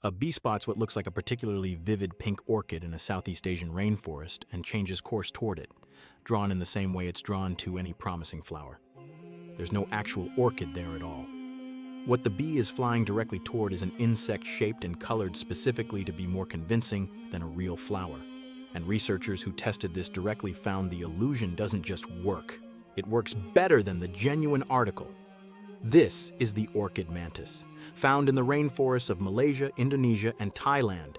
A bee spots what looks like a particularly vivid pink orchid in a Southeast Asian rainforest and changes course toward it, drawn in the same way it's drawn to any promising flower. There's no actual orchid there at all. What the bee is flying directly toward is an insect shaped and colored specifically to be more convincing than a real flower. And researchers who tested this directly found the illusion doesn't just work. It works better than the genuine article. This is the orchid mantis, found in the rainforests of Malaysia, Indonesia, and Thailand.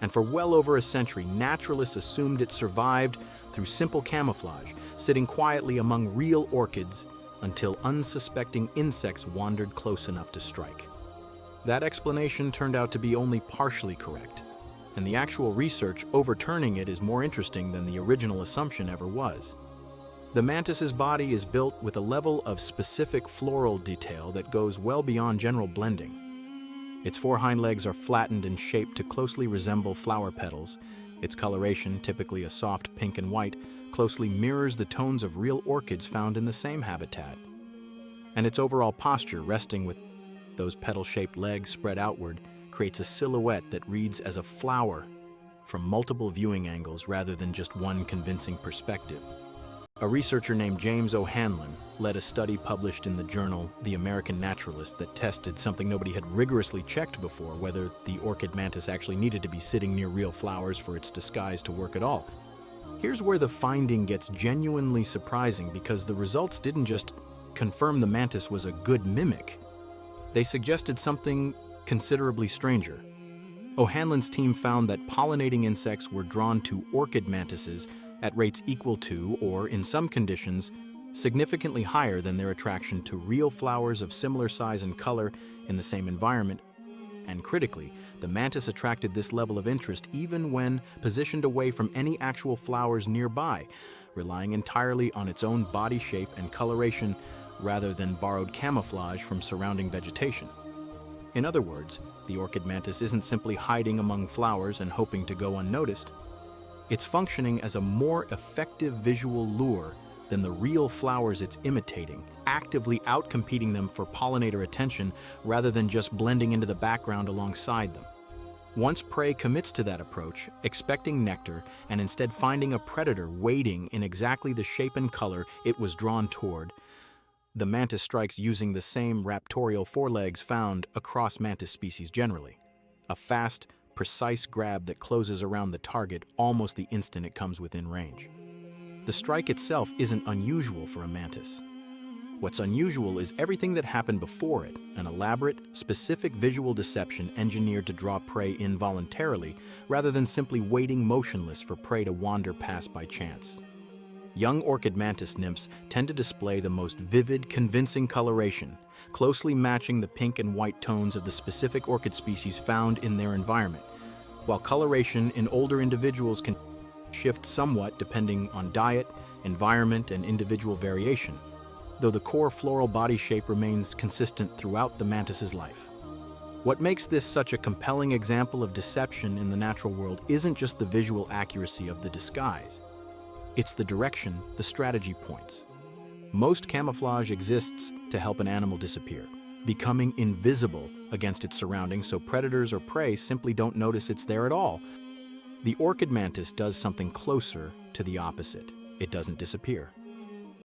And for well over a century, naturalists assumed it survived through simple camouflage, sitting quietly among real orchids until unsuspecting insects wandered close enough to strike. That explanation turned out to be only partially correct, and the actual research overturning it is more interesting than the original assumption ever was. The mantis's body is built with a level of specific floral detail that goes well beyond general blending. Its four hind legs are flattened and shaped to closely resemble flower petals. Its coloration, typically a soft pink and white, closely mirrors the tones of real orchids found in the same habitat. And its overall posture, resting with those petal-shaped legs spread outward, creates a silhouette that reads as a flower from multiple viewing angles rather than just one convincing perspective. A researcher named James O'Hanlon led a study published in the journal The American Naturalist that tested something nobody had rigorously checked before, whether the orchid mantis actually needed to be sitting near real flowers for its disguise to work at all. Here's where the finding gets genuinely surprising, because the results didn't just confirm the mantis was a good mimic. They suggested something considerably stranger. O'Hanlon's team found that pollinating insects were drawn to orchid mantises at rates equal to, or in some conditions, significantly higher than their attraction to real flowers of similar size and color in the same environment. And critically, the mantis attracted this level of interest even when positioned away from any actual flowers nearby, relying entirely on its own body shape and coloration rather than borrowed camouflage from surrounding vegetation. In other words, the orchid mantis isn't simply hiding among flowers and hoping to go unnoticed. It's functioning as a more effective visual lure than the real flowers it's imitating, actively outcompeting them for pollinator attention rather than just blending into the background alongside them. Once prey commits to that approach, expecting nectar and instead finding a predator waiting in exactly the shape and color it was drawn toward, the mantis strikes using the same raptorial forelegs found across mantis species generally. A fast, precise grab that closes around the target almost the instant it comes within range. The strike itself isn't unusual for a mantis. What's unusual is everything that happened before it, an elaborate, specific visual deception engineered to draw prey involuntarily rather than simply waiting motionless for prey to wander past by chance. Young orchid mantis nymphs tend to display the most vivid, convincing coloration, closely matching the pink and white tones of the specific orchid species found in their environment, while coloration in older individuals can shift somewhat depending on diet, environment, and individual variation, though the core floral body shape remains consistent throughout the mantis's life. What makes this such a compelling example of deception in the natural world isn't just the visual accuracy of the disguise. It's the direction the strategy points. Most camouflage exists to help an animal disappear, becoming invisible against its surroundings so predators or prey simply don't notice it's there at all. The orchid mantis does something closer to the opposite. It doesn't disappear.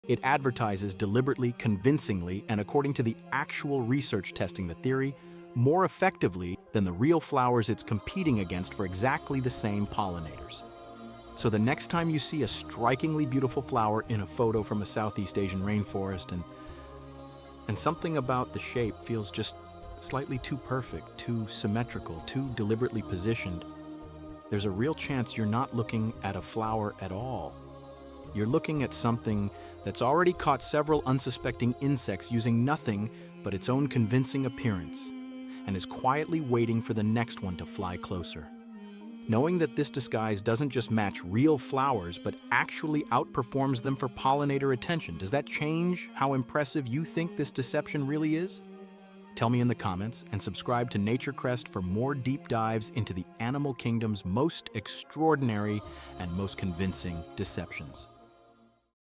It advertises deliberately, convincingly, and according to the actual research testing the theory, more effectively than the real flowers it's competing against for exactly the same pollinators. So the next time you see a strikingly beautiful flower in a photo from a Southeast Asian rainforest and something about the shape feels just slightly too perfect, too symmetrical, too deliberately positioned, there's a real chance you're not looking at a flower at all. You're looking at something that's already caught several unsuspecting insects using nothing but its own convincing appearance, and is quietly waiting for the next one to fly closer. Knowing that this disguise doesn't just match real flowers, but actually outperforms them for pollinator attention, does that change how impressive you think this deception really is? Tell me in the comments, and subscribe to NatureCrest for more deep dives into the animal kingdom's most extraordinary and most convincing deceptions.